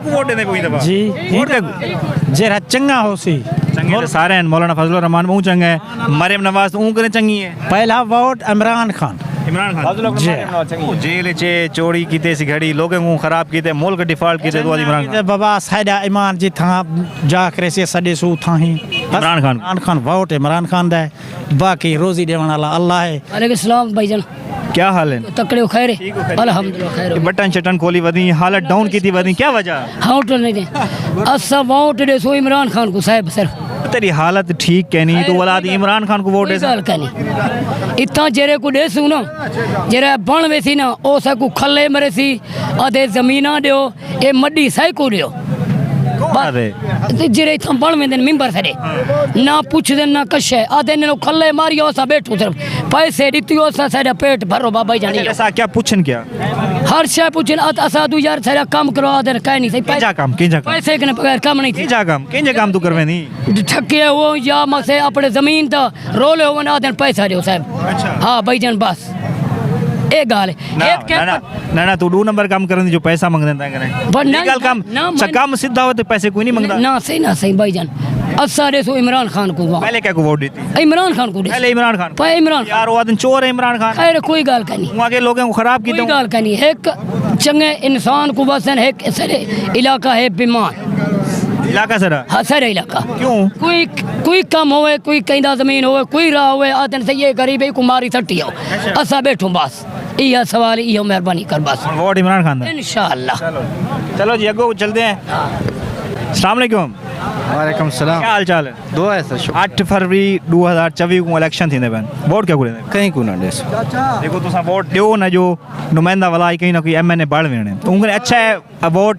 Vote देने कोई दफा जी वोट जरा चंगा हो सी चंगे सारे हैं मौलाना फजलुर रहमान ऊ चंगा है मरियम नवाज ऊ करे चंगी है पहला वोट इमरान खान इमरान खान जेल चे चोरी कीते सी घड़ी लोगों को खराब कीते मुल्क डिफॉल्ट कीते तो इमरान खान बाबा साइडा ईमान जी था जा करे से सडे सू था ही इमरान खान वोट इमरान खान दा बाकी रोजी देवन वाला अल्लाह है। वालेकुम सलाम भाईजान क्या हाल है तकड़े खैर है अल्हम्दुलिल्लाह खैर है। बटन चटन खोली वधी हालत डाउन की थी वधी क्या वजह हाउट नहीं दे असा वोट दे सो इमरान खान को साहब सर तेरी हालत ठीक कहनी तो वाला इमरान खान को वोट कोई गाल कहनी इतना जेरे को देसू ना जेरे बण वेसी ना ओ सकू खले मरे सी आधे जमीना दियो ए मड्डी साई को दियो जेरे इतना बण में दिन मिंबर सरे ना पूछ दे ना कशे आधे ने खले मारियो सा बैठो सिर्फ पैसे दितियो सा सारा पेट भरो बाबा जानी ऐसा क्या पूछन क्या हर शय पूछन असा तू यार सारा काम करो आधे कह नहीं सही पैसे के बगैर काम नहीं थी काम तू करवे नहीं ठके हो या मसे अपने जमीन ता रोले हो ना आधे पैसा दियो साहब हां भाईजान बस ए गाल ना ना तू 2 नंबर काम करन जो पैसा मांग देता करे लीगल काम काम सीधा हो तो पैसे कोई नहीं मांगदा ना सही भाईजान असा दे सो इमरान खान को पहले क्या को वोट देती इमरान खान को पहले इमरान खान इमरान यार वो आदमी चोर है इमरान खान खैर कोई गाल नहीं वहां के लोगों को खराब की कोई गाल नहीं एक चंगे इंसान को बसन एक सरे इलाका है बीमार इलाका सरा हाँ सर इलाका क्यों कोई कम होवे कोई कहीं जमीन होवे कोई राह होवे आदन से ये गरीब है कुमारी सट्टी हो असा बैठो बस ये सवाल ये मेहरबानी कर बस वोट इमरान खान इंशाअल्लाह चलो जी अगो चलते हैं अस्सलाम वालेकुम वालेकुम सलाम क्या हाल चाल है दुआ है सर 8 फरवरी 2024 को इलेक्शन थी बहन वोट क्या करे कहीं को ना देस देखो तुसा वोट दियो ना जो नुमाइंदा वाला कहीं ना कोई एमएनए बढ़ वेने तो उनके अच्छा है वोट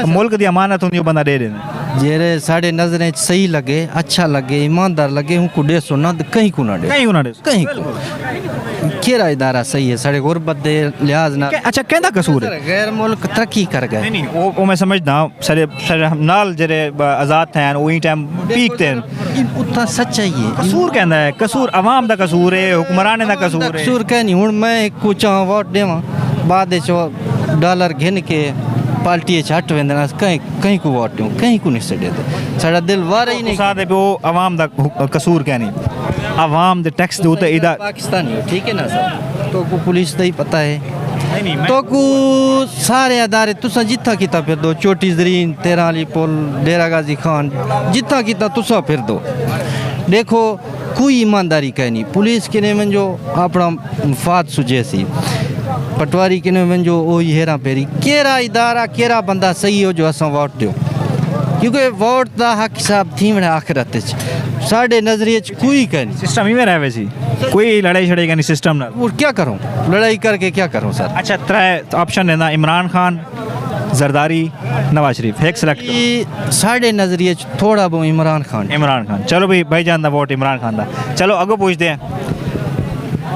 मुल्क दी अमानत होंदी बंदा दे देने जेरे साढ़े नजरें सही लगे अच्छा लगे ईमानदार लगे उनको देसो ना कहीं को ना दे कहीं को केरा इदारा सही है साढ़े गुरबत दे लिहाज ना अच्छा कहंदा कसूर है गैर मुल्क तरक्की कर गए नहीं वो मैं समझदा सारे सारे नाल जरे आजाद थे वही टाइम पीक थे उतना सच्चाई है कसूर कहंदा है कसूर अवाम दा कसूर है हुक्मराने दा कसूर है कसूर कह नहीं हुन मैं को चाह वोट देवा बाद चो डॉलर घिन के पार्टी हट वेंदना कहीं को वोट दूं कहीं को नहीं सड़े साडा दिल वार ही नहीं सादे वो अवाम दा कसूर कहनी अवाम दे टैक्स दे इधर पाकिस्तानी हो ठीक है ना सर तो को पुलिस दा ही पता है नहीं तो को सारे अदारे तुसा जिथा किता फिर दो चोटी जरीन तेराली पुल डेरा गाजी खान जिथा किता तुसा फिर दो देखो कोई ईमानदारी कहनी पुलिस के ने जो अपना मुफाद सुझे सी पटवारी के ने जो ओ हेरा पेरी केरा इदारा केरा बंदा सही हो जो असा वोट दो क्योंकि वोट दा हक हिसाब थी वने आखिरत साढ़े नजरिए कोई कहनी सिस्टम ही में रहे वैसी कोई लड़ाई छड़ाई का नहीं सिस्टम ना और क्या करूं लड़ाई करके क्या करूं सर अच्छा 3 ऑप्शन देना इमरान खान जरदारी नवाज शरीफ एक सिलेक्ट साढ़े नजरिए थोड़ा बहुत इमरान खान चलो भाई जान दा वोट इमरान खान दा चलो आगे पूछते हैं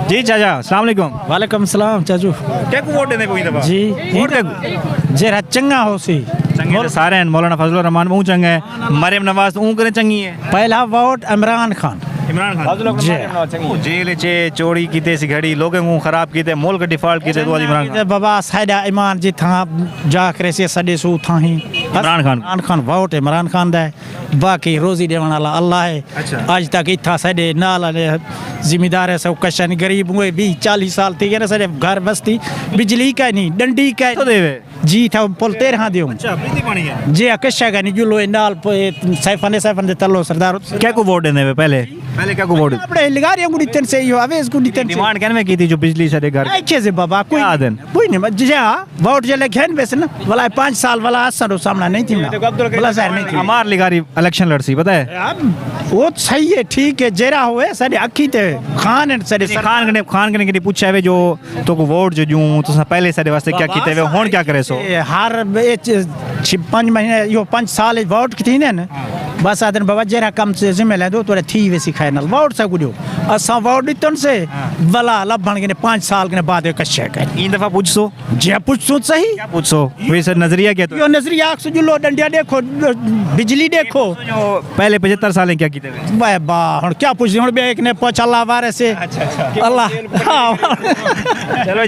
जी चाचा अस्सलाम वालेकुम वालेकुम सलाम चाचू क्या को वोट देने कोई दफा जी वोट क्या जरा चंगा हो सी चंगे तो सारे हैं मौलाना फजलुर रहमान ऊ चंगा है मरियम नवाज ऊ करे चंगी है पहला वोट इमरान खान जेल चे चोरी कीते सी घड़ी लोगों को खराब कीते मुल्क डिफॉल्ट कीते तो इमरान खान बाबा साइडा ईमान जी था जा करे से सडे सू था ही इमरान खान वोट इमरान खान दा बाकी रोजी देवन वाला अल्लाह है अच्छा आज तक इथा सडे नाल जिम्मेदार है सब कशन गरीब हुए 20-40 साल थी गए सडे घर बस्ती बिजली का नहीं डंडी का तो देवे जी था पुल 13 दियो अच्छा बिजली पानी है जी कशा का नहीं जुलो नाल सैफन दे तल्लो सरदार क्या को वोट देने पहले क्या को वोट अपने लिगारियों को दितन से यो अवेस को दितन से डिमांड कहने में की थी जो बिजली सारे घर अच्छे से बाबा कोई आदन कोई नहीं जा वोट जले खेन बेस ना वाला 5 साल वाला असर सामना नहीं थी वाला शहर नहीं थी हमार लिगारी इलेक्शन लड़सी पता है वो सही है ठीक है जेरा हुए सारे अखी ते खान सरे खान के पूछा है जो तो को वोट जो यूं तो पहले सारे वास्ते क्या कीते वे होन क्या करे सो हर 5 महीने यो 5 साल वोट की थी ना बस आदन बाबा जेरा कम से जिम्मे ले दो तोरे थी वे सिखाए नल वोट सा गुडियो असा वोट दितन से वाला लबण के 5 साल के बाद कशे कर इन दफा पूछसो जे पूछसो सही क्या पूछसो वैसे नजरिया क्या तो यो नजरिया आख जुलो डंडिया देखो बिजली देखो जो पहले 75 साल क्या कीते वे वाह बा हुन क्या पूछ हुन बे एक ने पोछा ला वारे से अच्छा अल्लाह चलो